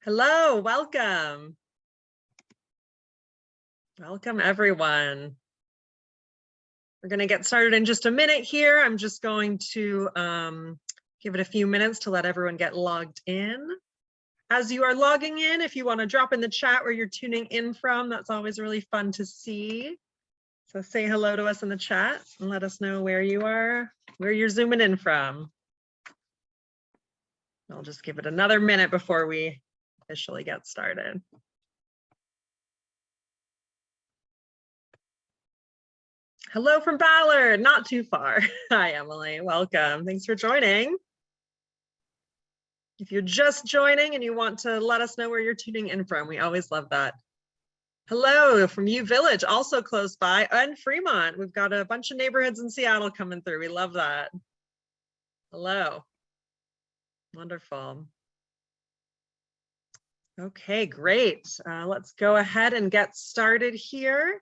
Hello, welcome. Welcome, everyone. We're going to get started in just a minute here. I'm just going to give it a few minutes to let everyone get logged in. As you are logging in, if you want to drop in the chat where you're tuning in from, that's always really fun to see. So say hello to us in the chat and let us know where you are, where you're zooming in from. I'll just give it another minute before we officially get started. Hello from Ballard, not too far. Hi, Emily, welcome. Thanks for joining. If you're just joining and you want to let us know where you're tuning in from, we always love that. Hello from U Village, also close by, and Fremont. We've got a bunch of neighborhoods in Seattle coming through. We love that. Hello. Wonderful. Okay, great. Let's go ahead and get started here.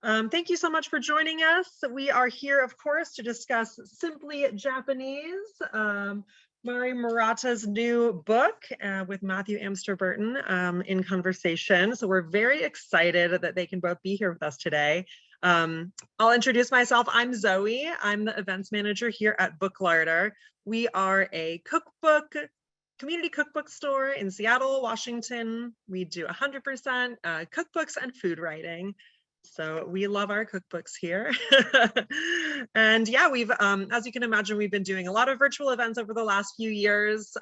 Thank you so much for joining us. We are here, of course, to discuss Simply Japanese, Maori Murota's new book with Matthew Amster-Burton in conversation. So we're very excited that they can both be here with us today. I'll introduce myself. I'm Zoe. I'm the events manager here at Booklarder. We are a community cookbook store in Seattle, Washington. We do 100% cookbooks and food writing. So we love our cookbooks here. And yeah, we've, as you can imagine, we've been doing a lot of virtual events over the last few years,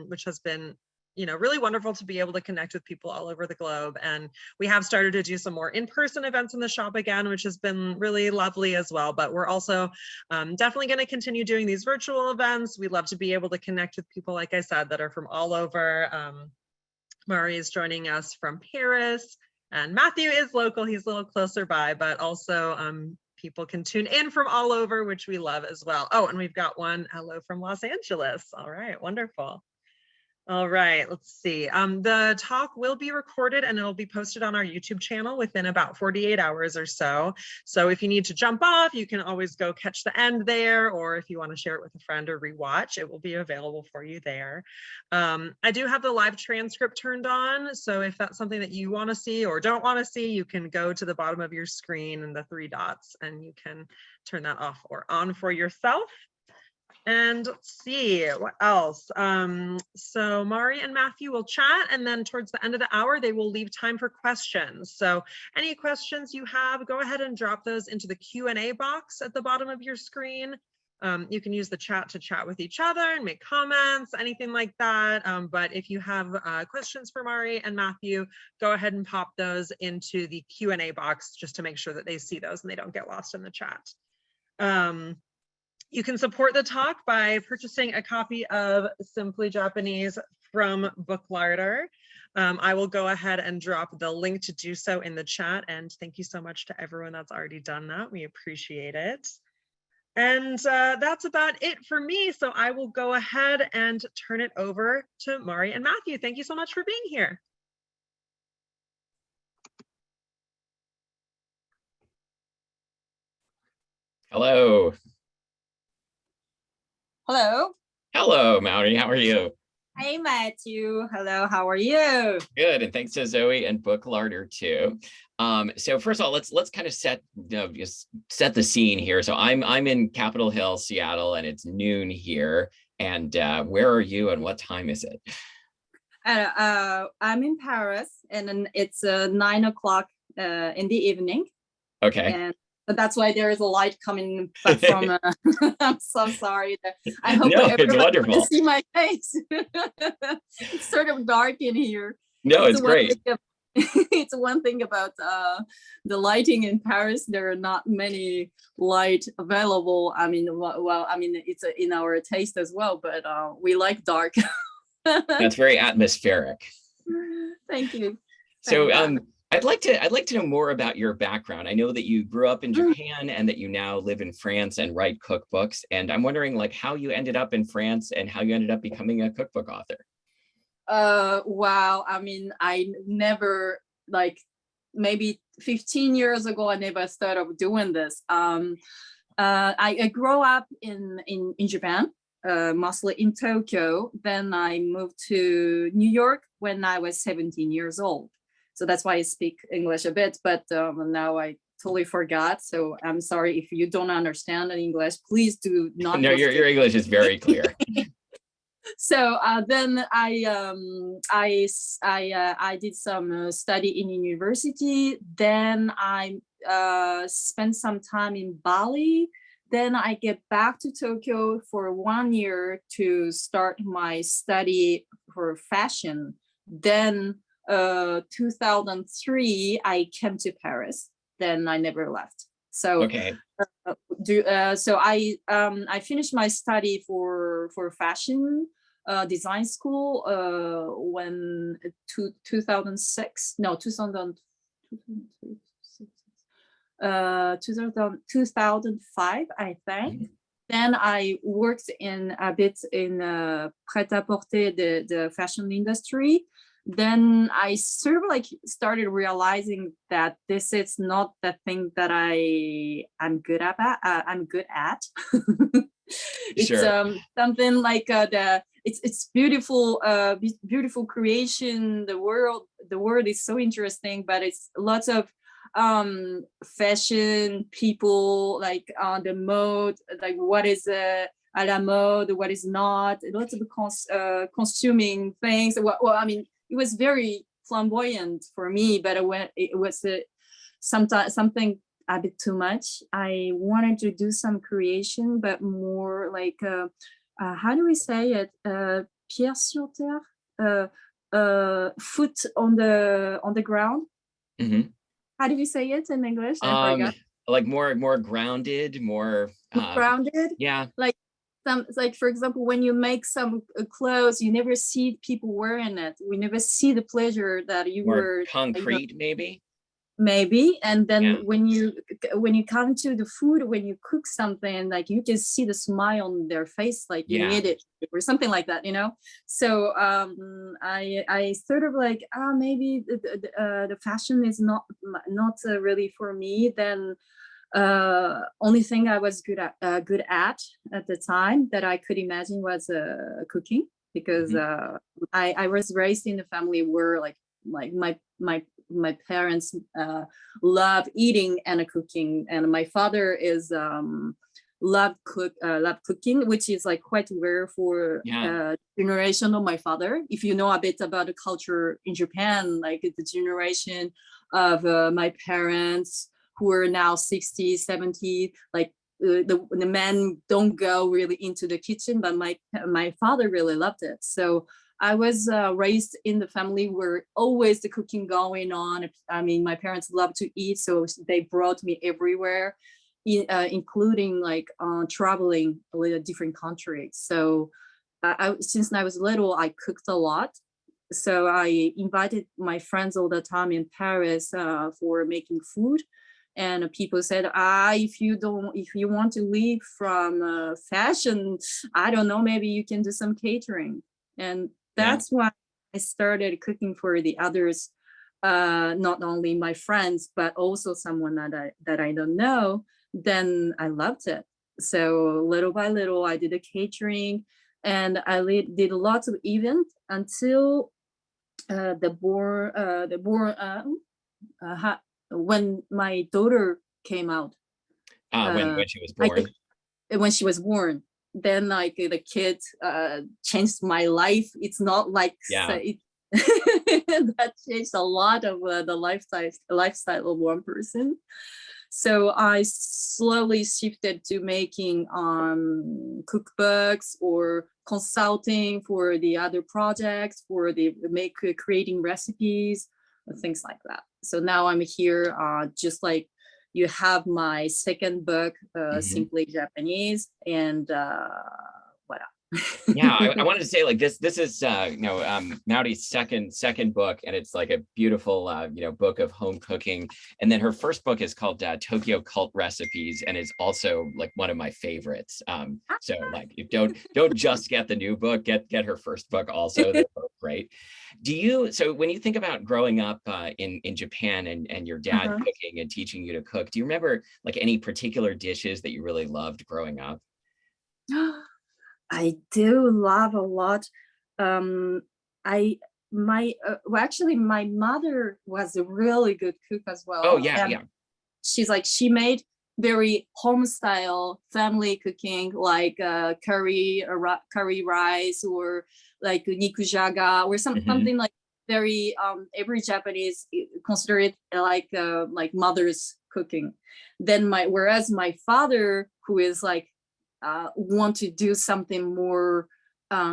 which has been, really wonderful to be able to connect with people all over the globe. And we have started to do some more in-person events in the shop again, which has been really lovely as well. But we're also definitely going to continue doing these virtual events. We love to be able to connect with people, like I said, that are from all over. Maori is joining us from Paris. And Matthew is local, he's a little closer by, but also people can tune in from all over, which we love as well. Oh, and we've got one hello from Los Angeles. All right, wonderful. All right, let's see. The talk will be recorded and it'll be posted on our YouTube channel within about 48 hours or so. So if you need to jump off, you can always go catch the end there, or if you want to share it with a friend or rewatch, it will be available for you there. I do have the live transcript turned on, so if that's something that you want to see or don't want to see, you can go to the bottom of your screen and the 3 dots and you can turn that off or on for yourself. And let's see what else. So Mari and Matthew will chat, and then towards the end of the hour, they will leave time for questions. So any questions you have, go ahead and drop those into the Q&A box at the bottom of your screen. You can use the chat to chat with each other and make comments, anything like that. But if you have questions for Mari and Matthew, go ahead and pop those into the Q&A box just to make sure that they see those and they don't get lost in the chat. You can support the talk by purchasing a copy of Simply Japanese from Booklarder. I will go ahead and drop the link to do so in the chat. And thank you so much to everyone that's already done that. We appreciate it. And that's about it for me. So I will go ahead and turn it over to Mari and Matthew. Thank you so much for being here. Hello. Hello. Hello, Maori. How are you? Hey, Matthew. Hello. How are you? Good, and thanks to Zoe and Booklarder too. So first of all, let's kind of set the scene here. So I'm in Capitol Hill, Seattle, and it's noon here. And where are you, and what time is it? I'm in Paris, and then it's 9 o'clock in the evening. Okay. But that's why there is a light coming back from. I'm so sorry. I hope everybody can see my face. It's sort of dark in here. No, it's great. It's one thing about the lighting in Paris. There are not many light available. I mean, well, I mean, it's in our taste as well, but we like dark. That's very atmospheric. Thank you. So, I'd like to know more about your background. I know that you grew up in Japan and that you now live in France and write cookbooks. And I'm wondering how you ended up in France and how you ended up becoming a cookbook author. Wow. I mean, I never, maybe 15 years ago, I never started doing this. I grew up in Japan. mostly in Tokyo. Then I moved to New York when I was 17 years old. So that's why I speak English a bit, but now I totally forgot. So I'm sorry if you don't understand English, please do not. No, your English is very clear. So then I did some study in university. Then I spent some time in Bali. Then I get back to Tokyo for 1 year to start my study for fashion. Then 2003 I came to Paris. Then I never left. So okay. So I finished my study for fashion design school when 2006 no 2000 2005 I think. Then I worked a bit in pret-à-porter, the fashion industry. Then I sort of like started realizing that this is not the thing that I'm good at. It's Sure. Something like it's beautiful, beautiful creation. The world is so interesting, but it's lots of fashion people, like the mode, like what is à la mode, what is not, lots of consuming things. Well, I mean, it was very flamboyant for me, but it was something a bit too much. I wanted to do some creation, but more like how do we say it? Pied sur terre, foot on the ground. Mm-hmm. How do we say it in English? I forgot. Like more grounded, more grounded. Yeah. Like for example, when you make some clothes, you never see people wearing it. We never see the pleasure that you more were concrete, maybe. And then yeah. when you come to the food, when you cook something, like you can see the smile on their face, like you need it or something like that, you know. So I sort of like maybe the fashion is not really for me. Then only thing I was good at the time that I could imagine was cooking, because I was raised in a family where like my parents love eating and cooking, and my father is love cooking, which is like quite rare for generation of my father. If you know a bit about the culture in Japan, like the generation of my parents who are now 60, 70, like the men don't go really into the kitchen, but my father really loved it. So I was raised in the family where always the cooking going on. I mean, my parents love to eat, so they brought me everywhere, including like traveling a different countries. So since I was little, I cooked a lot. So I invited my friends all the time in Paris for making food. And people said, if you want to leave from fashion, I don't know, maybe you can do some catering. And that's why I started cooking for the others, not only my friends, but also someone that I don't know. Then I loved it. So little by little, I did a catering, and I did lots of events until when my daughter came out. When she was born. When she was born, then like the kid changed my life. It's not like that changed a lot of the lifestyle of one person. So I slowly shifted to making cookbooks or consulting for the other projects, for creating recipes, things like that. So now I'm here, just like you have my second book, Simply Japanese, and voilà. I wanted to say, like, this is Maori's second book, and it's like a beautiful book of home cooking. And then her first book is called Tokyo Cult Recipes, and is also like one of my favorites. So like, you don't just get the new book, get her first book also. They're both great. So when you think about growing up in Japan and your dad cooking and teaching you to cook, do you remember like any particular dishes that you really loved growing up? I do love a lot. I well, actually, my mother was a really good cook as well. Oh yeah, And yeah. she's like, she made very home style family cooking, like curry rice, or like nikujaga, or something like very every Japanese consider it like mother's cooking. Then whereas my father, who is like want to do something more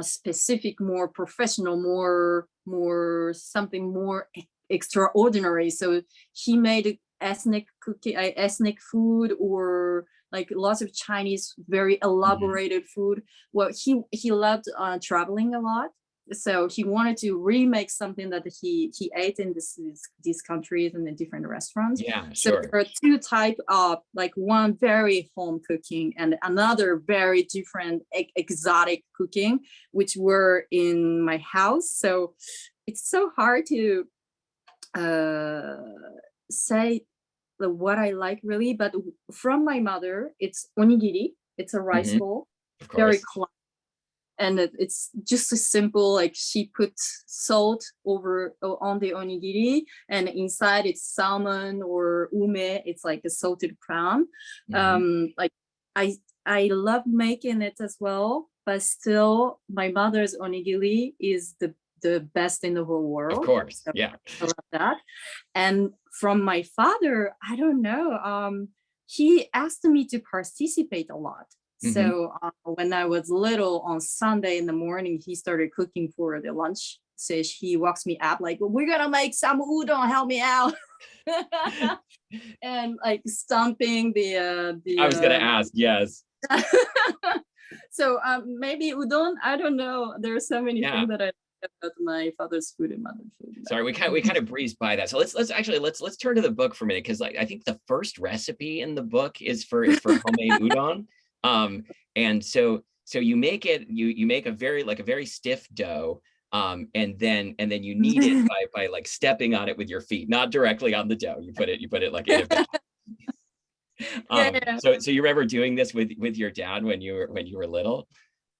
specific, more professional, more something more extraordinary. So he made ethnic cooking, ethnic food, or like lots of Chinese, very elaborated food. Well, he loved traveling a lot, so he wanted to remake something that he ate in these countries and the different restaurants. Yeah, So sure. there are two types of, like, one very home cooking and another very different exotic cooking, which were in my house. So it's so hard to say what I like really, but from my mother, it's onigiri. It's a rice bowl, Of very course. classic. And it's just a simple, like, she puts salt over on the onigiri, and inside it's salmon or ume. It's like a salted prawn. Like, I love making it as well, but still my mother's onigiri is the best in the whole world. Of course, So yeah. I love that. And from my father, I don't know. He asked me to participate a lot. So when I was little, on Sunday in the morning, he started cooking for the lunch. So he walks me up like, we're gonna make some udon, help me out. And like stomping the I was gonna ask, yes. So maybe udon, I don't know. There are so many Yeah. things that I like about my father's food and mother's food. Sorry, we kind of breezed by that. So let's turn to the book for a minute, because like I think the first recipe in the book is for homemade udon. And so you make it, you make a very stiff dough, and then you knead it by like stepping on it with your feet, not directly on the dough. You put it like in a bag. Yeah. So you remember doing this with your dad when you were little?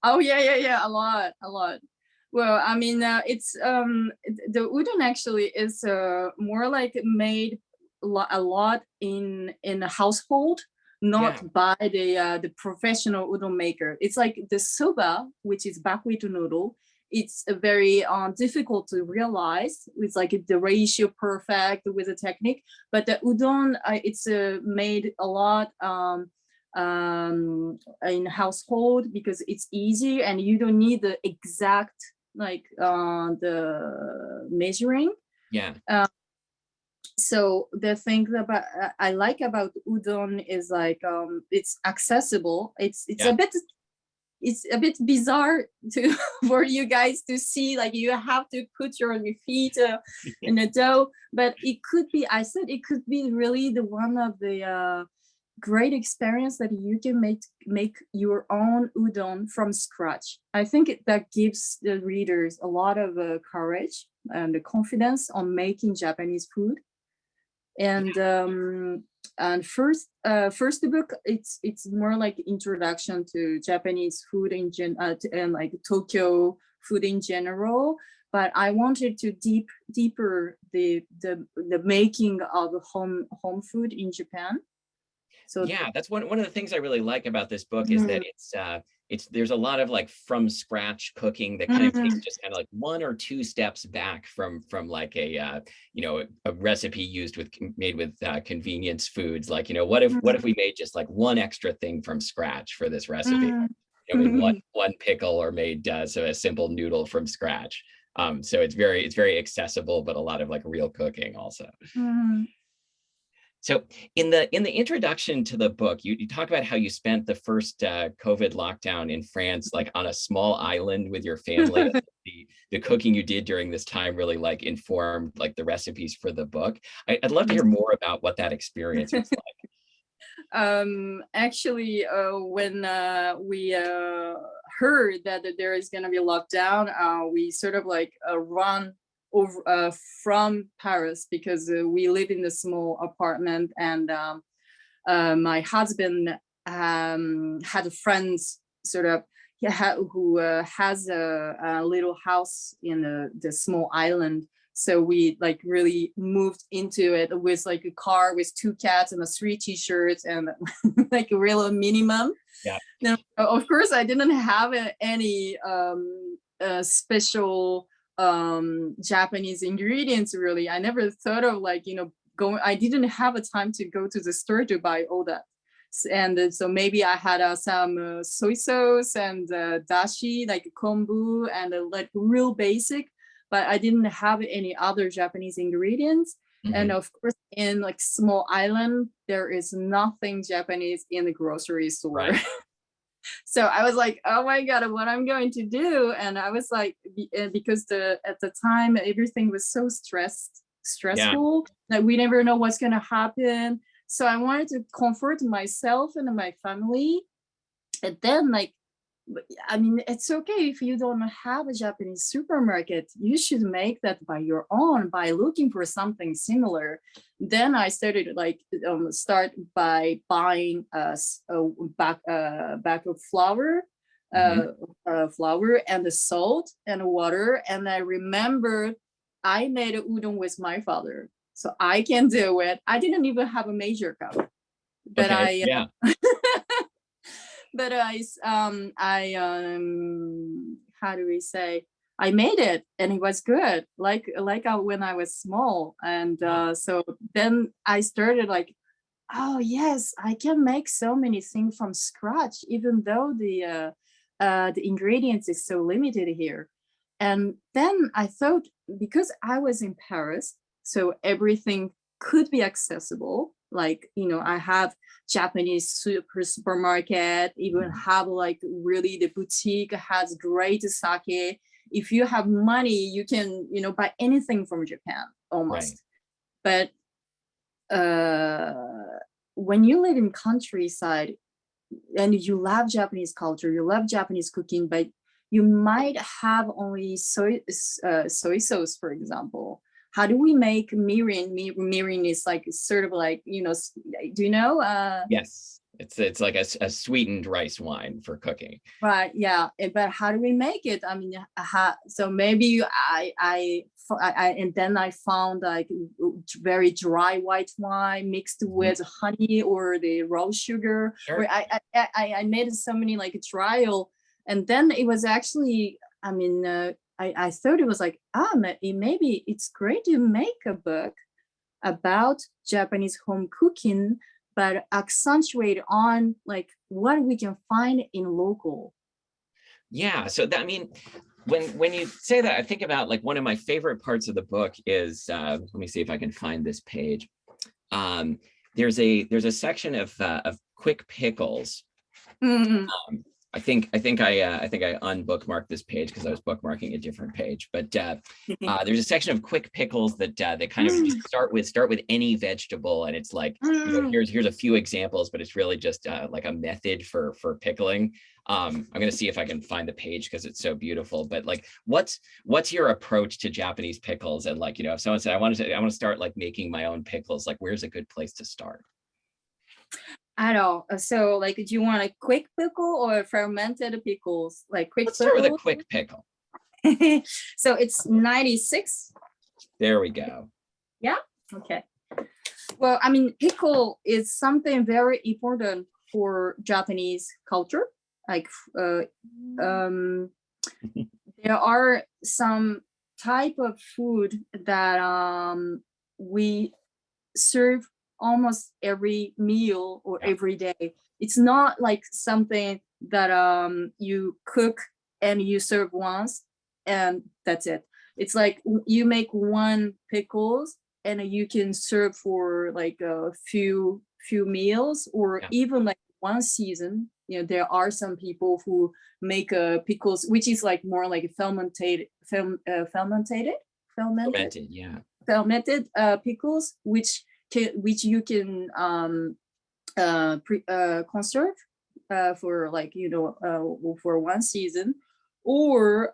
Oh yeah, a lot. Well, I mean, it's the udon actually is more like made a lot in a household, not by the professional udon maker. It's like the soba, which is buckwheat noodle. It's a very difficult to realize. It's like the ratio perfect with the technique, but the udon, it's made a lot in household because it's easy and you don't need the exact like the measuring. Yeah. So the thing about I like about udon is like it's accessible. It's a bit bizarre to for you guys to see, like you have to put your feet in the dough, but it could be, I said it could be really the one of the great experience that you can make your own udon from scratch. I think that gives the readers a lot of courage and the confidence on making Japanese food. And first book, it's more like introduction to Japanese food and like Tokyo food in general. But I wanted to deeper the making of home food in Japan. So yeah, that's one of the things I really like about this book is that it's there's a lot of like from scratch cooking that kind of takes just kind of like one or two steps back from like a a recipe made with convenience foods. Like, what if we made just like one extra thing from scratch for this recipe? Made one pickle, or made so a simple noodle from scratch. So it's very accessible, but a lot of like real cooking also. So in the introduction to the book, you talk about how you spent the first COVID lockdown in France, like on a small island with your family. The cooking you did during this time really like informed like the recipes for the book. I'd love to hear more about what that experience was like. Actually, when we heard that there is going to be a lockdown, we sort of like run over from Paris, because we live in a small apartment, and my husband had friends sort of, who has a little house in the small island. So we like really moved into it with like a car with 2 cats and 3 t-shirts and like a real minimum. Yeah. Now, of course, I didn't have any special Japanese ingredients really. I never thought of like, I didn't have a time to go to the store to buy all that. And so maybe I had some soy sauce and dashi, like kombu, and like real basic, but I didn't have any other Japanese ingredients. Mm-hmm. And of course, in like small island, there is nothing Japanese in the grocery store. Right. So I was like, oh my God, what I'm going to do? And I was like, because at the time, everything was so stressful that we never know what's going to happen. So I wanted to comfort myself and my family. And then like, I mean, it's okay if you don't have a Japanese supermarket. You should make that by your own, by looking for something similar. Then I started like start by buying a bag of flour, flour and the salt and water. And I remember I made a udon with my father, so I can do it. I didn't even have a major cup, but but how do we say? I made it and it was good, like when I was small. And so then I started like, oh yes, I can make so many things from scratch, even though the ingredients is so limited here. And then I thought, because I was in Paris, so everything could be accessible. Like, I have Japanese supermarket, even have like really the boutique has great sake. If you have money, you can, buy anything from Japan almost. Right. But when you live in countryside and you love Japanese culture, you love Japanese cooking, but you might have only soy sauce, for example. How do we make mirin? Mirin is like sort of like, do you know? Yes, it's like a sweetened rice wine for cooking. Right, yeah. But how do we make it? I mean, so maybe I and then I found like very dry white wine mixed with honey or the raw sugar. Sure. Or I made so many like trial, and then it was actually, I mean, I thought it was like, maybe it's great to make a book about Japanese home cooking, but accentuate on like what we can find in local. Yeah, so that, I mean, when you say that, I think about like one of my favorite parts of the book is, let me see if I can find this page. There's a section of quick pickles. Mm-hmm. I think I unbookmarked this page because I was bookmarking a different page. But there's a section of quick pickles that they kind of just start with any vegetable, and it's like, here's a few examples, but it's really just like a method for pickling. I'm gonna see if I can find the page because it's so beautiful. But like, what's your approach to Japanese pickles? And like, if someone said I want to start like making my own pickles, like where's a good place to start? I don't know. So, like, do you want a quick pickle or fermented pickles? Like quick. Let's start with a quick pickle. So it's 96. There we go. Yeah. Okay. Well, I mean, pickle is something very important for Japanese culture. Like, there are some type of food that we serve almost every meal or every day. It's not like something that you cook and you serve once and that's it. It's like you make one pickles and you can serve for like a few meals or even like one season. There are some people who make pickles, which is like more like fermented pickles, which you can conserve for like for one season, or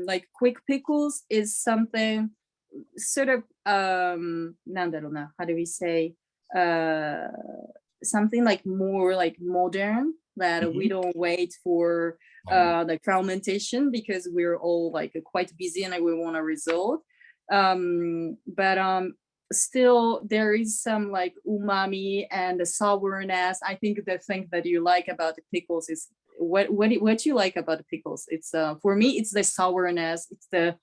like quick pickles is something sort of how do we say, something like more like modern, that we don't wait for the fermentation, because we're all like quite busy and we want a result. But still there is some like umami and the sourness. I think the thing that you like about the pickles is what you like about the pickles. It's for me it's the sourness, it's the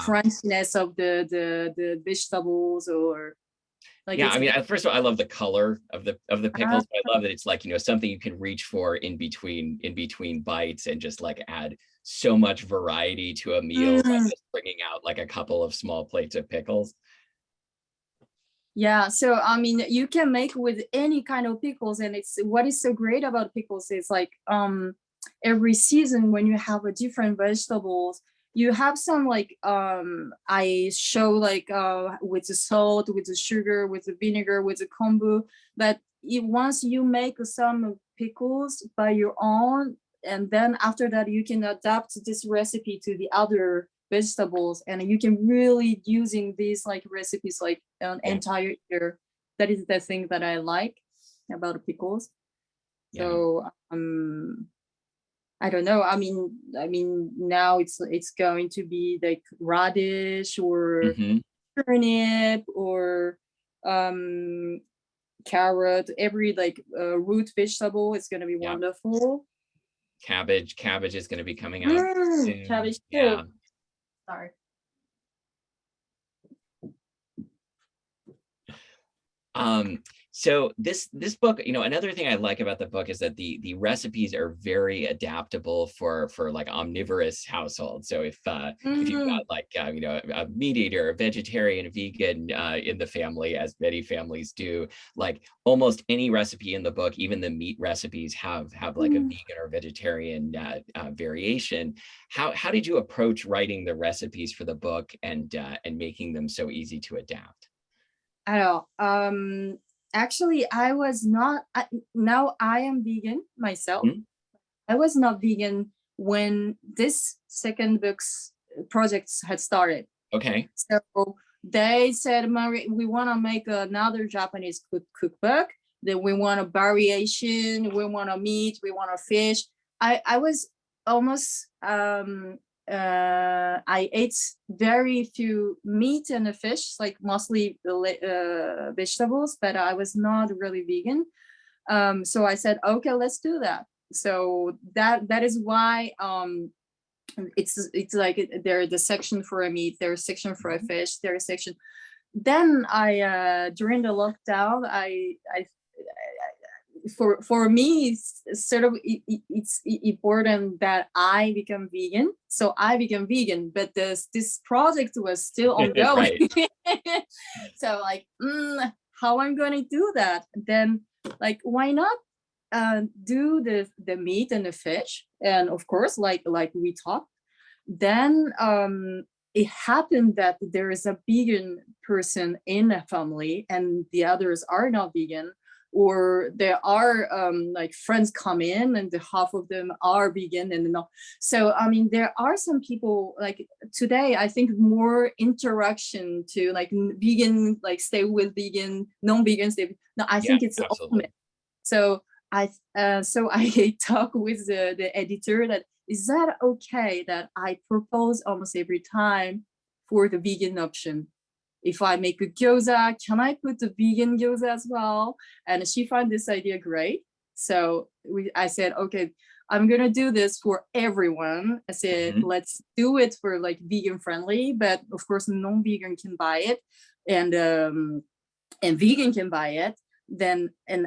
crunchiness of the vegetables, or like yeah, I mean, first of all, I love the color of the pickles, but I love that it's like, you know, something you can reach for in between bites and just like add so much variety to a meal by just bringing out like a couple of small plates of pickles. Yeah, so I mean, you can make with any kind of pickles, and it's what is so great about pickles is like every season when you have a different vegetables, you have some like I show like with the salt, with the sugar, with the vinegar, with the kombu, that once you make some pickles by your own, and then after that you can adapt this recipe to the other vegetables, and you can really using these like recipes like an entire year. That is the thing that I like about the pickles. So I don't know. I mean now it's going to be like radish or turnip or carrot. Every like root vegetable is going to be wonderful. Cabbage is going to be coming out soon. Cabbage too. Yeah. Sorry. So this book, you know, another thing I like about the book is that the recipes are very adaptable for like omnivorous households. So if you've got like you know, a meat eater, a vegetarian, a vegan in the family, as many families do, like almost any recipe in the book, even the meat recipes have like a vegan or vegetarian variation. How did you approach writing the recipes for the book and making them so easy to adapt? I know. Actually, I was not. Now I am vegan myself. I was not vegan when this second book's projects had started. Okay. So they said, Maori, we want to make another Japanese cookbook. Then we want a variation. We want a meat. We want a fish. I was almost. I ate very few meat and fish, like mostly vegetables, but I was not really vegan. So I said, okay, let's do that. So that is why it's like there's the section for a meat, there's a section for a fish, there's a section. Then I during the lockdown, I for me it's sort of it's important that I become vegan, so I became vegan, but this project was still ongoing. So like how I'm going to do that? Then like why not do the meat and the fish, and of course like we talked. Then it happened that there is a vegan person in a family and the others are not vegan, or there are like friends come in and the half of them are vegan and not. So I mean there are some people like today, I think more interaction to like vegan, like stay with vegan, non-vegan stay. No, I think it's ultimate. So I talk with the editor that is that okay that I propose almost every time for the vegan option. If I make a gyoza, can I put the vegan gyoza as well? And she found this idea great. So I said, okay, I'm going to do this for everyone. I said, let's do it for like vegan friendly, but of course, non-vegan can buy it and vegan can buy it. Then, and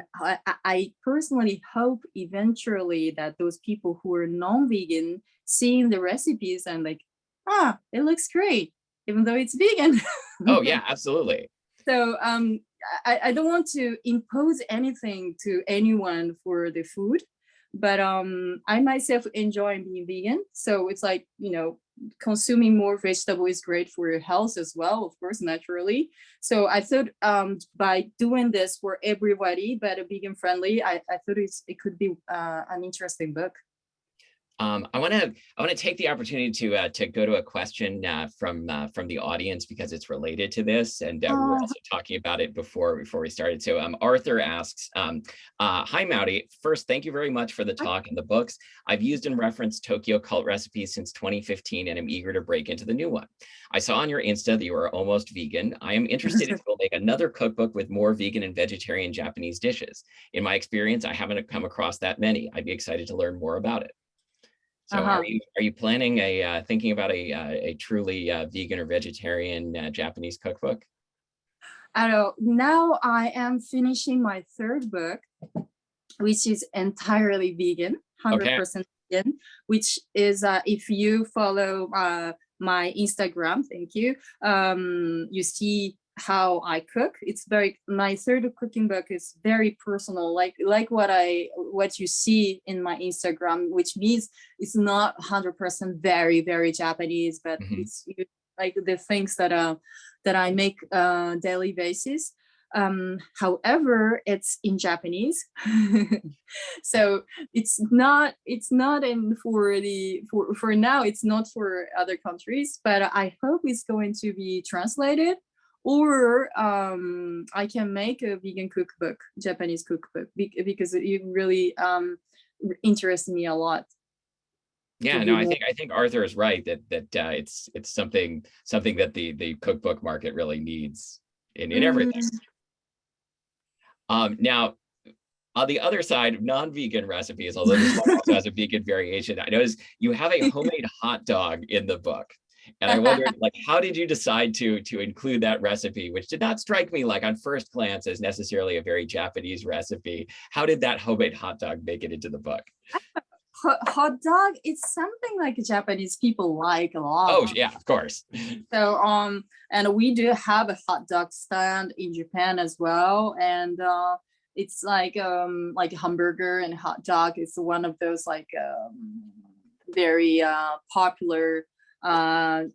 I personally hope eventually that those people who are non-vegan seeing the recipes and like, it looks great, even though it's vegan. Oh yeah, absolutely. So I don't want to impose anything to anyone for the food, but I myself enjoy being vegan. So it's like, you know, consuming more vegetable is great for your health as well, of course, naturally. So I thought by doing this for everybody, but a vegan friendly, I thought it could be an interesting book. I want to take the opportunity to go to a question from the audience because it's related to this, and we were also talking about it before we started. So Arthur asks, "Hi Maori, first thank you very much for the talk and the books. I've used and referenced Tokyo cult recipes since 2015, and I'm eager to break into the new one. I saw on your Insta that you are almost vegan. I am interested if you'll make another cookbook with more vegan and vegetarian Japanese dishes. In my experience, I haven't come across that many. I'd be excited to learn more about it." So are you planning thinking about a truly vegan or vegetarian Japanese cookbook? I know. Now I am finishing my third book, which is entirely vegan, 100% vegan, which is if you follow my Instagram, thank you, you see how I cook. It's my third cooking book is very personal, like what you see in my Instagram, which means it's not 100% very Japanese, but it's like the things that I make daily basis. However, it's in Japanese, so it's not in for now. It's not for other countries, but I hope it's going to be translated. Or I can make a vegan cookbook, Japanese cookbook, because it really interests me a lot. Yeah, no, I think Arthur is right that it's something that the cookbook market really needs in everything. Now, on the other side, non-vegan recipes, although this one also has a vegan variation, I noticed you have a homemade hot dog in the book. And I wondered, like, how did you decide to include that recipe, which did not strike me like on first glance as necessarily a very Japanese recipe? How did that homemade hot dog make it into the book? Hot dog, it's something like Japanese people like a lot. Oh yeah, of course. So and we do have a hot dog stand in Japan as well, and it's like hamburger and hot dog is one of those like very popular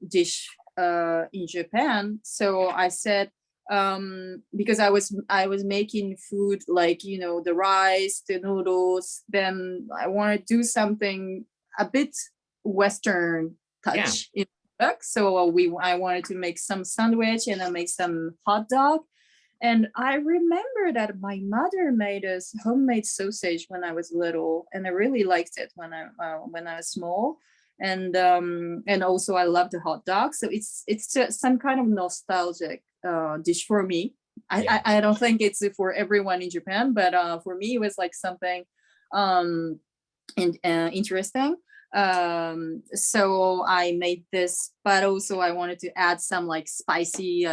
dish in Japan. So I said, because I was making food like, you know, the rice, the noodles, then I want to do something a bit Western touch in the book. So I wanted to make some sandwich and I make some hot dog. And I remember that my mother made us homemade sausage when I was little, and I really liked it when I was small. And also I love the hot dog. So it's just some kind of nostalgic dish for me. I don't think it's for everyone in Japan, but for me it was like something interesting. So I made this, but also I wanted to add some like spicy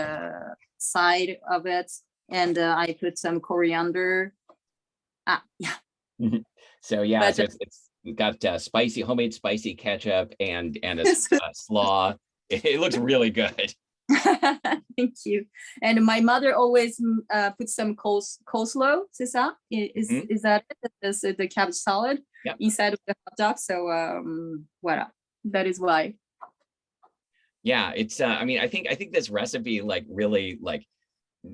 side of it, and I put some coriander. So yeah, but, so it's got spicy, homemade spicy ketchup and a slaw. It looks really good. Thank you. And my mother always puts some coleslaw. Is that it? That's the cabbage salad inside of the hot dog. So voilà, that is why. Yeah, it's I mean, I think this recipe like really like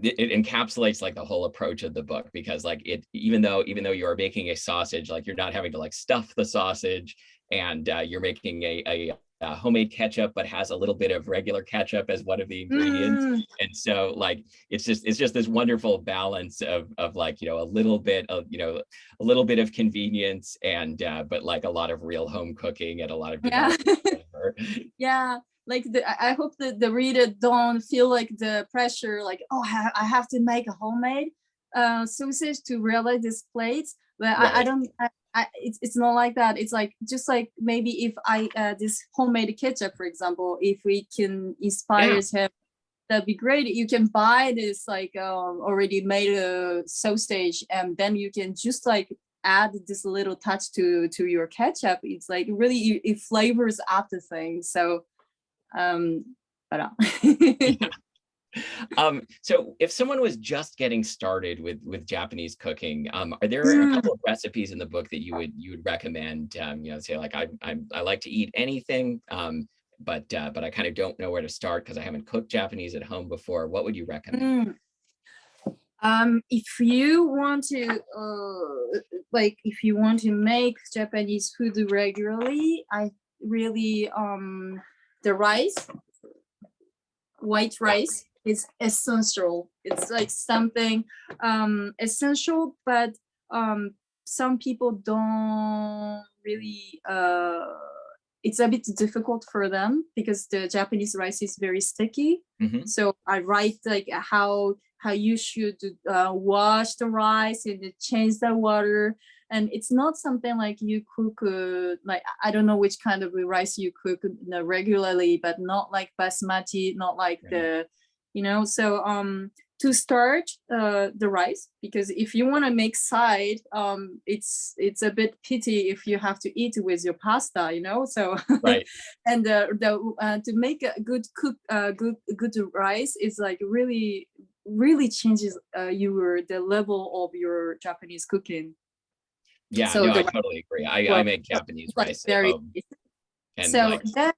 it encapsulates like the whole approach of the book, because like it, even though you are making a sausage, like you're not having to like stuff the sausage, and you're making a homemade ketchup, but has a little bit of regular ketchup as one of the ingredients. And so like it's just this wonderful balance of like, you know, a little bit of convenience and but like a lot of real home cooking and a lot of flavor. Yeah. Like I hope that the reader don't feel like the pressure, like, oh, I have to make a homemade sausage to realize this plate. But I don't. It's not like that. It's like just like maybe if I this homemade ketchup, for example, if we can inspire him, that'd be great. You can buy this like already made a sausage, and then you can just like add this little touch to your ketchup. It's like really it flavors up the thing. So. So if someone was just getting started with Japanese cooking, are there a couple of recipes in the book that you would recommend? You know, say like I like to eat anything, but I kind of don't know where to start because I haven't cooked Japanese at home before. What would you recommend? If you want to if you want to make Japanese food regularly, I really the rice, white rice is essential. It's like something essential, but some people don't really it's a bit difficult for them because the Japanese rice is very sticky. So I write like how you should wash the rice and change the water. And it's not something like you cook, like, I don't know which kind of rice you cook regularly, but not like basmati, not like the, so to start the rice, because if you want to make side, it's a bit pity if you have to eat with your pasta, so right. And to make a good good rice is like really changes the level of your Japanese cooking. Yeah, so no, I totally agree. I make Japanese rice at home. And so like, then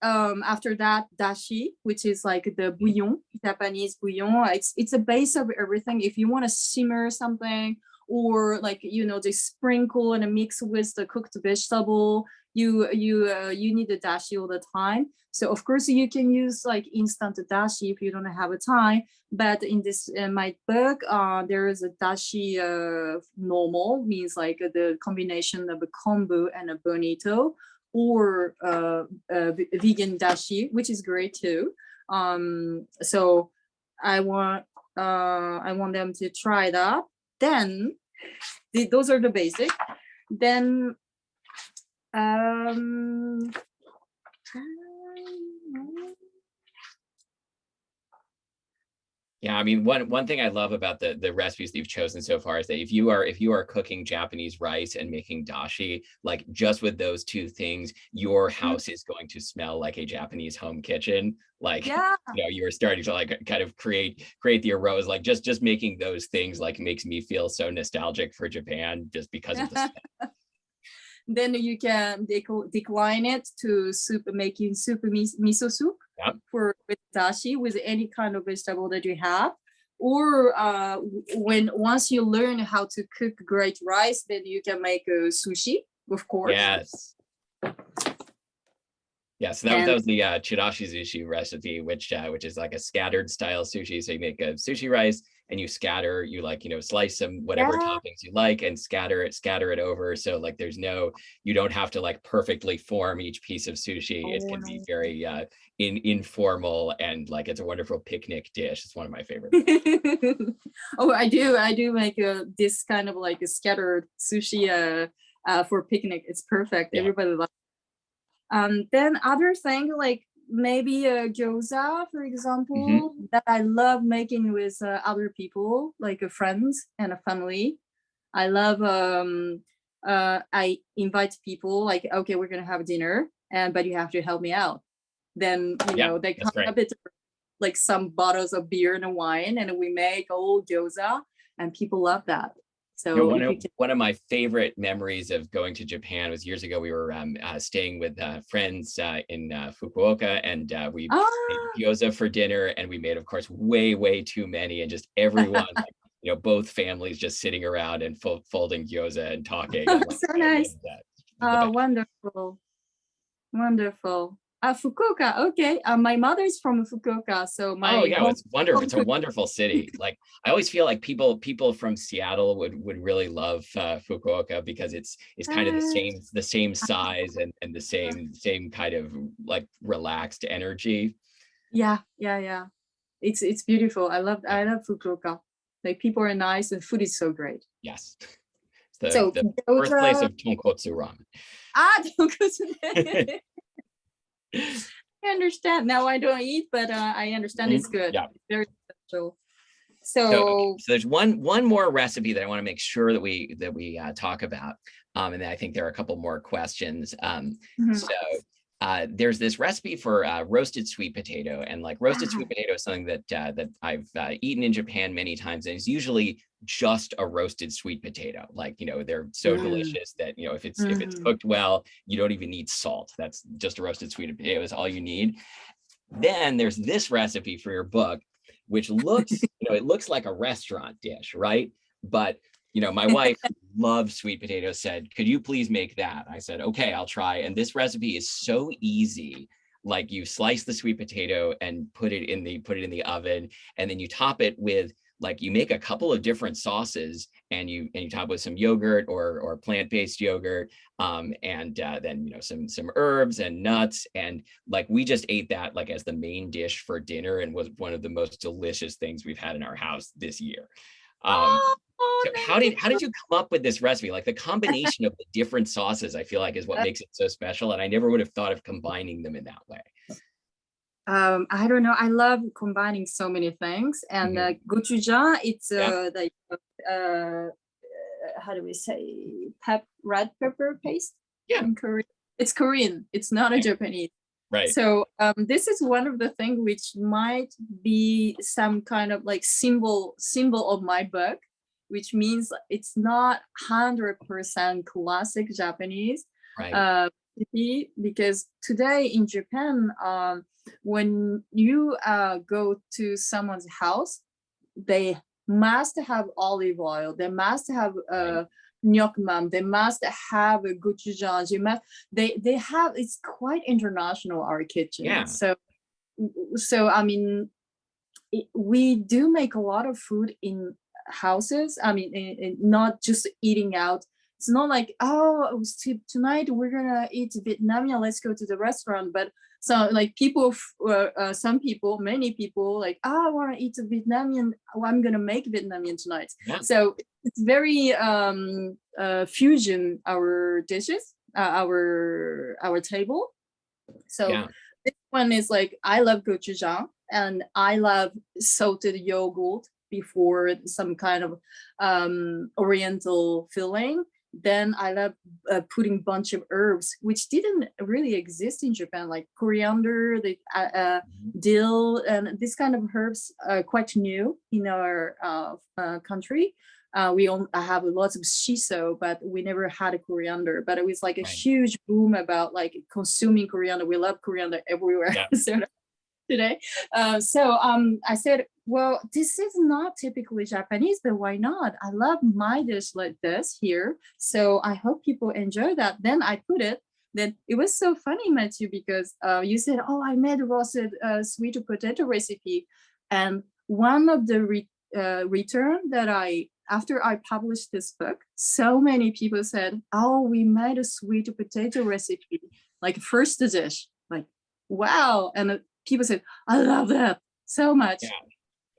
after that, dashi, which is like the bouillon, Japanese bouillon, it's a base of everything. If you want to simmer something, or like they sprinkle and mix with the cooked vegetable, you need the dashi all the time. So of course you can use like instant dashi if you don't have a time, but in this my book there is a dashi normal, means like the combination of a kombu and a bonito, or vegan dashi, which is great too. So I want them to try that. Then those are the basic. Then yeah, I mean, one thing I love about the recipes that you've chosen so far is that if you are cooking Japanese rice and making dashi, like just with those two things, your house is going to smell like a Japanese home kitchen. Like, you are starting to like kind of create the aromas. Like just making those things like makes me feel so nostalgic for Japan just because of the smell. Then you can decline it to making miso soup with dashi, with any kind of vegetable that you have. Or once you learn how to cook great rice, then you can make a sushi, of course. Yes. Yeah, so that was the chirashi sushi recipe, which is like a scattered style sushi. So you make a sushi rice and you scatter, slice some whatever toppings you like and scatter it over. So like you don't have to like perfectly form each piece of sushi. It can be very informal, and like it's a wonderful picnic dish. It's one of my favorites. Oh, I do make this kind of like a scattered sushi for picnic. It's perfect. Yeah. Everybody loves it. Then other thing, like maybe a gyoza, for example, that I love making with other people, like friends and a family. I love, I invite people like, okay, we're going to have dinner, but you have to help me out. Then, they come a bit like some bottles of beer and wine, and we make old gyoza, and people love that. So one of my favorite memories of going to Japan was years ago. We were staying with friends in Fukuoka, and we made gyoza for dinner, and we made, of course, way too many, and just everyone, both families just sitting around and folding gyoza and talking. So nice. Wonderful. Fukuoka, okay. My mother is from Fukuoka, so it's wonderful. It's a wonderful city. Like I always feel like people from Seattle would really love Fukuoka, because it's kind of the same size and the same kind of like relaxed energy. Yeah. It's beautiful. I love Fukuoka. Like people are nice and food is so great. Yes. It's the birthplace of tonkotsu ramen. Tonkotsu. I understand. Now I don't eat, but I understand it's good. Yeah. It's very special. So there's one more recipe that I want to make sure that we talk about. And then I think there are a couple more questions. So there's this recipe for roasted sweet potato, and like roasted sweet potato is something that I've eaten in Japan many times, and it's usually just a roasted sweet potato. Like, they're so delicious that, if it's cooked well, you don't even need salt. That's just a roasted sweet potato is all you need. Then there's this recipe for your book, which looks, it looks like a restaurant dish, right? But my wife loves sweet potatoes, said, could you please make that? I said, okay, I'll try. And this recipe is so easy. Like, you slice the sweet potato and put it in the oven, and then you top it with, like, you make a couple of different sauces, and you top with some yogurt or plant-based yogurt, and then some herbs and nuts, and like, we just ate that like as the main dish for dinner, and was one of the most delicious things we've had in our house this year. So how did you come up with this recipe? Like, the combination of the different sauces, I feel like, is what makes it so special, and I never would have thought of combining them in that way. I don't know. I love combining so many things, and gochujang, it's like how do we say, red pepper paste? Yeah, in Korean. It's Korean. It's not a Japanese. Right. So this is one of the things which might be some kind of like symbol of my book, which means it's not 100% classic Japanese. Right. Because today in Japan, when you go to someone's house, they must have olive oil, they must have nyokmam, they must have a gochujang, they have, it's quite international, our kitchen. Yeah. So I mean, we do make a lot of food in houses. I mean, not just eating out. It's not like, oh, tonight we're gonna eat Vietnamese, let's go to the restaurant. But so like many people like, oh, I want to eat a Vietnamese, I'm gonna make Vietnamese tonight. Yeah. So it's very fusion, our dishes, our table. So this one is like, I love gochujang, and I love salted yogurt before some kind of oriental filling. Then I love putting a bunch of herbs, which didn't really exist in Japan, like coriander, the dill, and this kind of herbs are quite new in our country. We have lots of shiso, but we never had a coriander. But it was like a huge boom about like consuming coriander. We love coriander everywhere. Yeah. Today. So I said, well, this is not typically Japanese, but why not? I love my dish like this here. So I hope people enjoy that. Then I put it. Then it was so funny, Matthew, because you said, oh, I made a roasted sweet potato recipe. And one of the return that after I published this book, so many people said, oh, we made a sweet potato recipe, like first dish, like, wow. And people said, I love that so much. Yeah.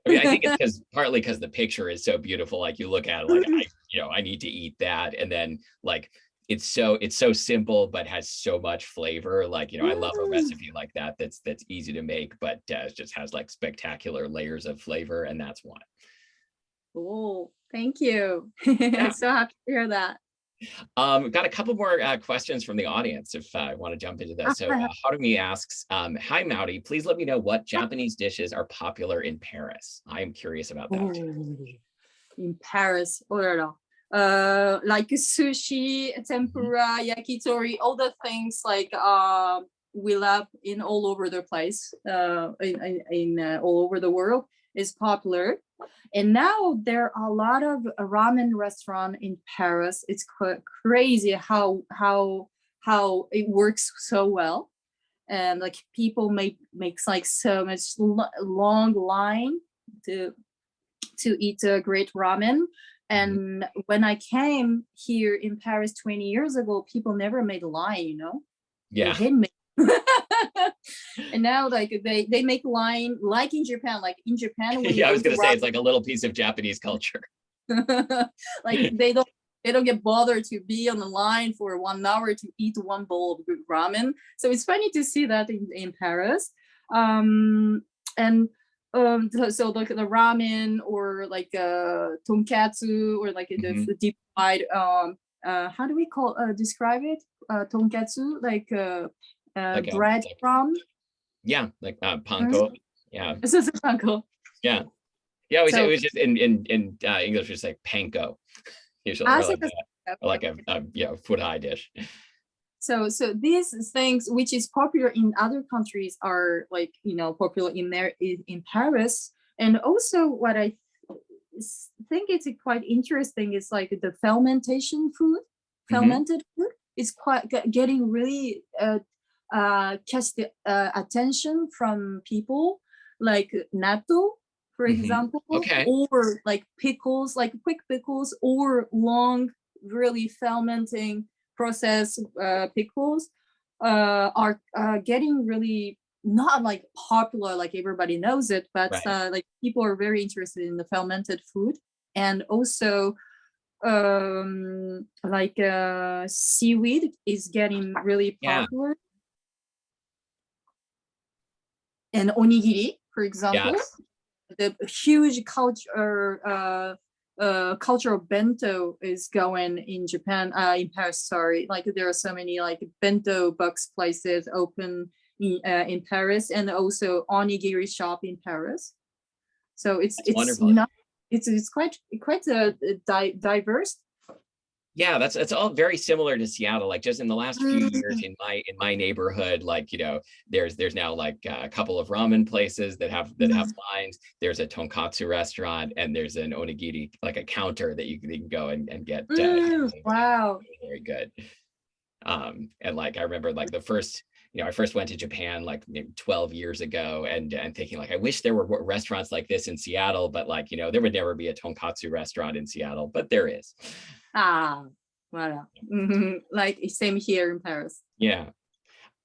I mean, I think it's partly because the picture is so beautiful. Like, you look at it, like, I need to eat that. And then like, it's so simple, but has so much flavor. Like, I love a recipe like that. That's easy to make, but just has like spectacular layers of flavor. And that's one. Cool. Thank you. I'm so happy to hear that. We've got a couple more questions from the audience if I want to jump into that. So Harumi asks, hi Maori, please let me know what Japanese dishes are popular in Paris. I am curious about that. In Paris, like sushi, tempura, yakitori, all the things like we love in all over the place, in all over the world is popular. And now there are a lot of ramen restaurants in Paris. It's crazy how it works so well, and like people makes like so much long line to eat a great ramen. And when I came here in Paris 20 years ago, people never made a line, Yeah. And now like they make line like in Japan. Yeah, I was gonna say it's like a little piece of Japanese culture. Like they don't get bothered to be on the line for 1 hour to eat one bowl of good ramen. So it's funny to see that in Paris. So like the ramen or like tonkatsu or like the deep fried how do we describe it? Tonkatsu, like bread from. Yeah, like panko. Yeah. This is a panko. Yeah. Yeah, it was just in English, it's like panko. Usually, like a foot high dish. So these things, which is popular in other countries, are like popular in Paris. And also what I think it's quite interesting is like the fermentation food, fermented food is quite getting really catch the attention from people, like natto, for example, Okay. or like pickles, like quick pickles, or long, really fermenting process pickles are getting really not like popular, like everybody knows it, but Right. like people are very interested in the fermented food. And also like seaweed is getting really Yeah. popular. And onigiri, for example, Yes. the huge cultural bento is going in Japan, in Paris, sorry. Like there are so many like bento box places open in Paris, and also onigiri shop in Paris. So it's Wonderful. not, it's quite diverse. Yeah, it's all very similar to Seattle. Like just in the last few years in my neighborhood, like, you know, there's now like a couple of ramen places that have signs. There's a tonkatsu restaurant, and there's an onigiri, like a counter that you can go and get. Wow. Very good. And like I remember like the first, you know, I first went to Japan like maybe 12 years ago, and thinking like, I wish there were restaurants like this in Seattle, but like, you know, there would never be a tonkatsu restaurant in Seattle, but there is. Voilà. Like same here in Paris. Yeah.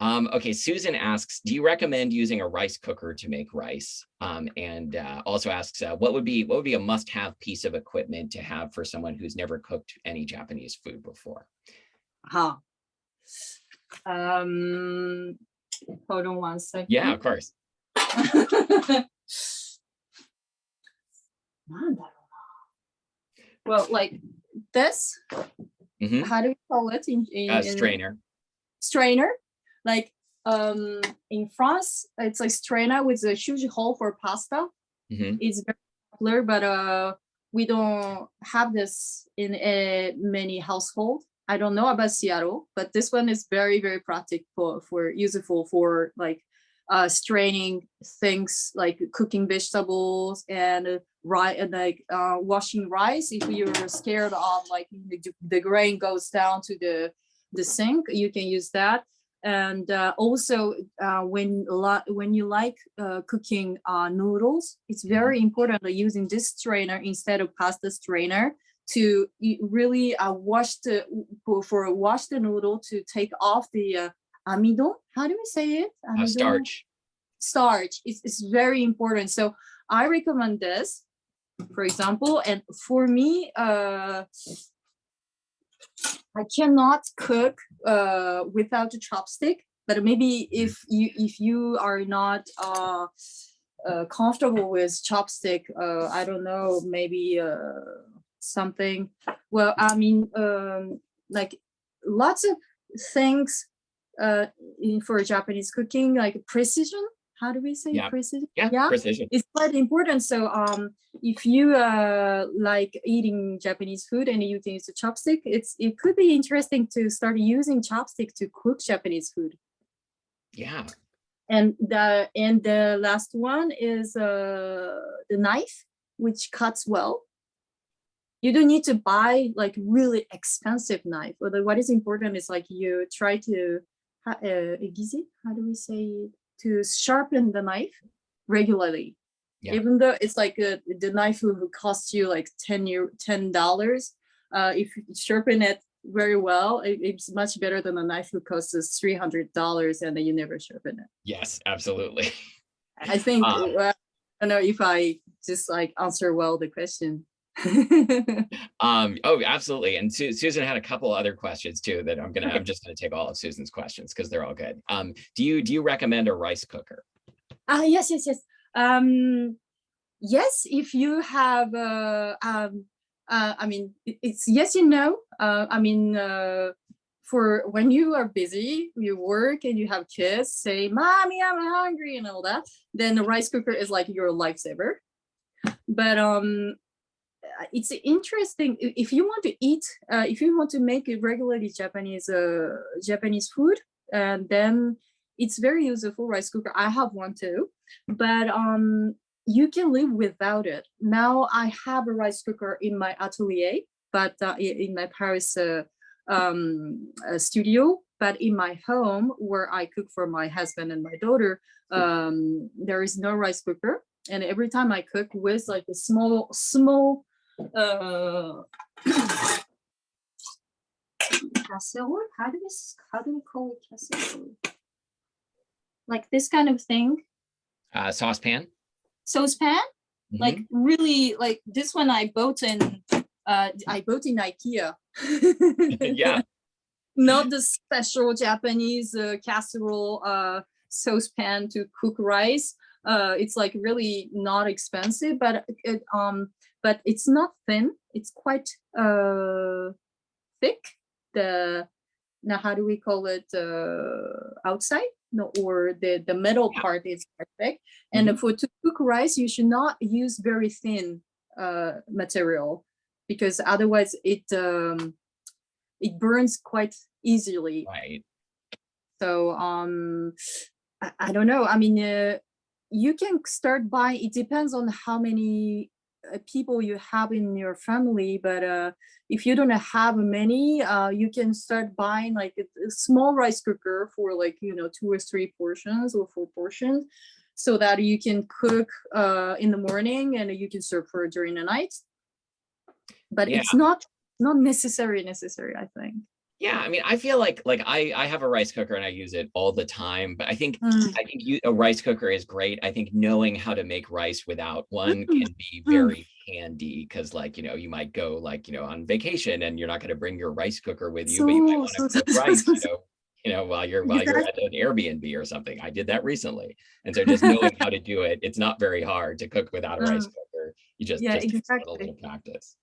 Okay, Susan asks, do you recommend using a rice cooker to make rice? And also asks, what would be a must-have piece of equipment to have for someone who's never cooked any Japanese food before? Hold on one second. Yeah, of course. Well, like this, how do we call it in strainer? Strainer, like in France, it's like strainer with a huge hole for pasta. It's very popular, but we don't have this in many households. I don't know about Seattle, but this one is very, very practical useful for like straining things like cooking vegetables and like washing rice. If you're scared of like the grain goes down to the sink, you can use that. And also when you like cooking noodles, it's very important using this strainer instead of pasta strainer to really wash the noodle, to take off the amidon. How do we say it? Starch. It's very important. So I recommend this, for example. And for me, I cannot cook without a chopstick. But maybe if you are not comfortable with chopstick, I don't know, maybe something. Well, I mean, like lots of things for Japanese cooking, like precision. How do we say precision? Yeah, precision. It's quite important. So if you like eating Japanese food and you can use a chopstick, it could be interesting to start using chopstick to cook Japanese food. Yeah. And the last one is the knife, which cuts well. You don't need to buy like really expensive knife. But what is important is like you try to aiguiser, how do we say it? To sharpen the knife regularly. Yeah. Even though it's like the knife will cost you like $10. If you sharpen it very well, it's much better than a knife that costs us $300 and then you never sharpen it. Yes, absolutely. I think I don't know if I just like answer well the question. Oh, absolutely. And Susan had a couple other questions too that I'm just gonna take all of Susan's questions because they're all good. Do you recommend a rice cooker? Yes. Yes, if you have I mean, it's yes and no. I mean, for when you are busy, you work and you have kids, say, "Mommy, I'm hungry," and all that, then the rice cooker is like your lifesaver. But it's interesting if you want to eat, if you want to make a regularly Japanese food, and then it's very useful rice cooker. I have one too, but you can live without it. Now I have a rice cooker in my atelier, but in my Paris studio, but in my home where I cook for my husband and my daughter, there is no rice cooker. And every time I cook with like a small casserole, how do we call it casserole? Like this kind of thing. Saucepan. Like really, like this one I bought in IKEA. Yeah. Not the special Japanese casserole saucepan to cook rice. It's like really not expensive, but it's not thin. It's quite thick. Now how do we call it? Outside? No, or the metal part is quite thick. And to cook rice, you should not use very thin material, because otherwise it burns quite easily. Right. So I don't know. I mean, you can start buying. It depends on how many people you have in your family, but if you don't have many, you can start buying like a small rice cooker for like 2 or 3 portions or 4 portions, so that you can cook in the morning and you can serve for during the night. But it's not necessary, I think. Yeah, I mean, I feel like I have a rice cooker and I use it all the time, but I think a rice cooker is great. I think knowing how to make rice without one can be very handy, because you might go on vacation and you're not going to bring your rice cooker with you, but you might want to cook rice, while you're at an Airbnb or something. I did that recently. And so just knowing how to do it, it's not very hard to cook without a rice cooker. You just exactly. a little practice.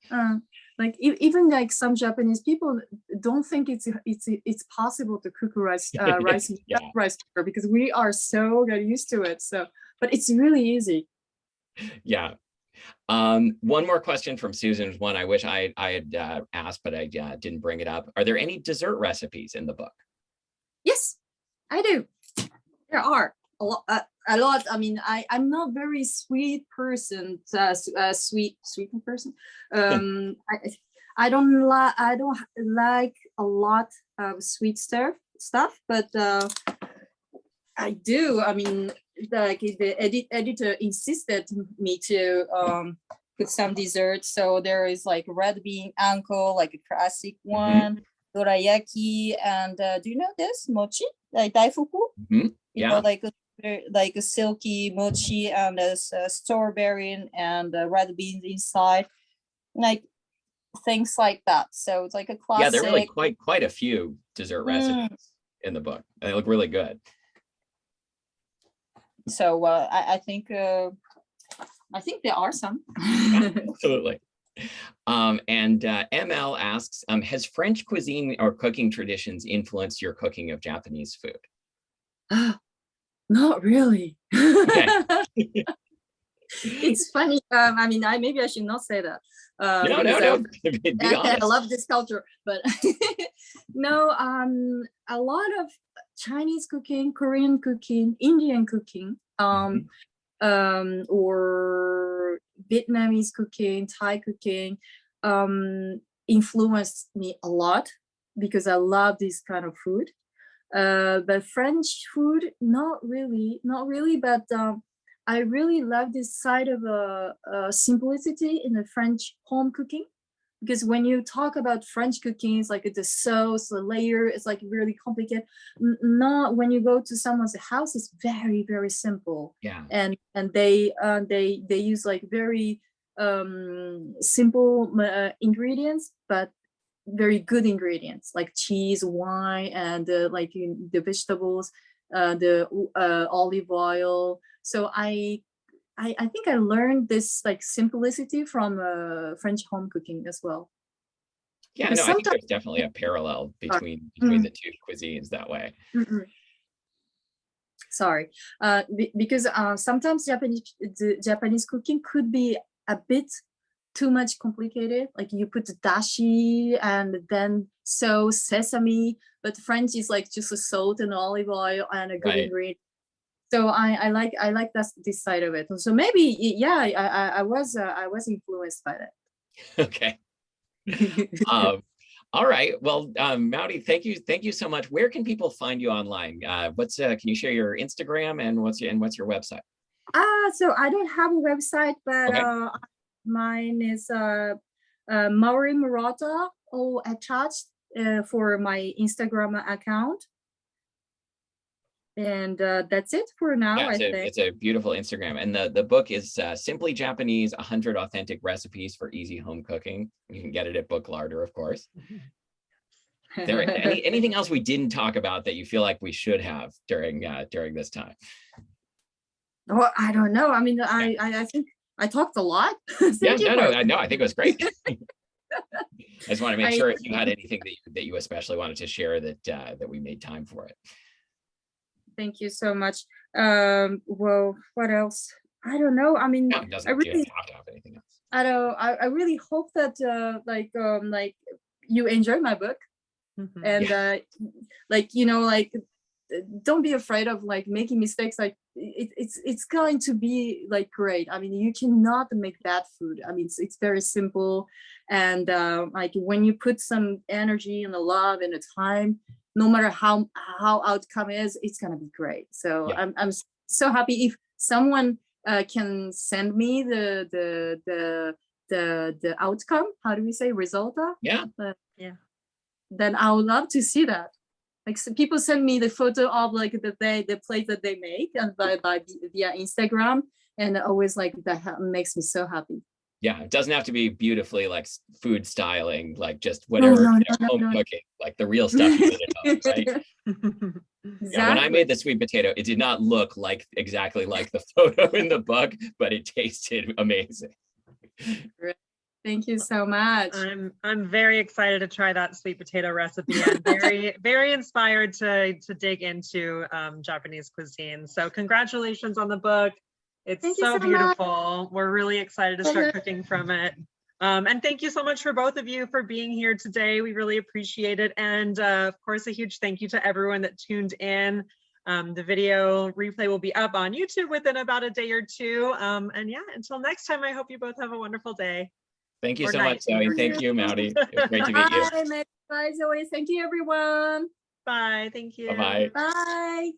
Like even like some Japanese people don't think it's possible to cook rice rice cooker, because we are so used to it. So, but it's really easy. Yeah. One more question from Susan. One I wish I had asked, but I didn't bring it up. Are there any dessert recipes in the book? Yes, I do. There are a lot. I mean, I'm not very sweet person. Sweet person. I don't like a lot of sweet stuff, but I do. I mean, like the editor insisted me to put some dessert. So there is like red bean anko, like a classic one, dorayaki, and do you know this mochi, like daifuku? Yeah, like a silky mochi and a strawberry and red beans inside, like things like that. So it's like a classic. Yeah, there are really quite a few dessert recipes in the book. They look really good. So I think there are some. Absolutely. And ML asks, has French cuisine or cooking traditions influenced your cooking of Japanese food? Not really. Okay. It's funny. I mean, maybe I should not say that. No. Be honest. I love this culture, but no. A lot of Chinese cooking, Korean cooking, Indian cooking, or Vietnamese cooking, Thai cooking, influenced me a lot, because I love this kind of food. But French food, not really, but I really love this side of simplicity in the French home cooking, because when you talk about French cooking, it's like the sauce, the layer, it's like really complicated. Not when you go to someone's house, it's very, very simple. Yeah. And they use like very simple ingredients, but very good ingredients, like cheese, wine, and like the vegetables, the olive oil. So I think I learned this like simplicity from French home cooking as well. Yeah, no, I think there's definitely a parallel between the two cuisines that way. Sorry, because sometimes Japanese cooking could be a bit too much complicated. Like you put the dashi and then sauce, sesame, but French is like just a salt and olive oil and a good ingredient. So I like this side of it. So maybe yeah, I was influenced by Okay. that. All right. Well, Maori, thank you so much. Where can people find you online? Can you share your Instagram and what's your website? So I don't have a website, but Okay. mine is Maori Murota, all attached for my Instagram account. And that's it for now, Yeah, I think. it's a beautiful Instagram. And the book is Simply Japanese, 100 Authentic Recipes for Easy Home Cooking. You can get it at Book Larder, of course. There anything else we didn't talk about that you feel like we should have during this time? Well, I don't know. I mean, I think I talked a lot. Yeah, no, I think it was great. I just want to make sure if you had anything that you especially wanted to share that we made time for it. Thank you so much. Well, what else? I don't know. I mean, No, you don't have to have anything else. I really hope that like you enjoy my book. Mhm. And like, don't be afraid of like making mistakes. Like it's going to be like great. I mean, you cannot make bad food. I mean, it's very simple. And like when you put some energy and the love and the time, no matter how outcome is, it's gonna be great. So Yeah. I'm so happy if someone can send me the outcome. How do we say resulta? Yeah. Yeah. Then I would love to see that. Like, so people send me the photo of like the plate that they make and via Instagram, and always like that makes me so happy. Yeah, it doesn't have to be beautifully like food styling, like just whatever home cooking, like the real stuff you did at home, right? Exactly. Yeah, when I made the sweet potato, it did not look like exactly like the photo in the book, but it tasted amazing. Thank you so much. I'm very excited to try that sweet potato recipe. I'm very inspired to dig into Japanese cuisine. So congratulations on the book. It's so beautiful. We're really excited to start cooking from it. And thank you so much for both of you for being here today. We really appreciate it. And of course, a huge thank you to everyone that tuned in. The video replay will be up on YouTube within about a day or two. And yeah, until next time, I hope you both have a wonderful day. Thank you so much, Zoe. Thank you, Maori. It was great to meet you. Bye, Zoe. Thank you, everyone. Bye. Thank you. Bye-bye. Bye.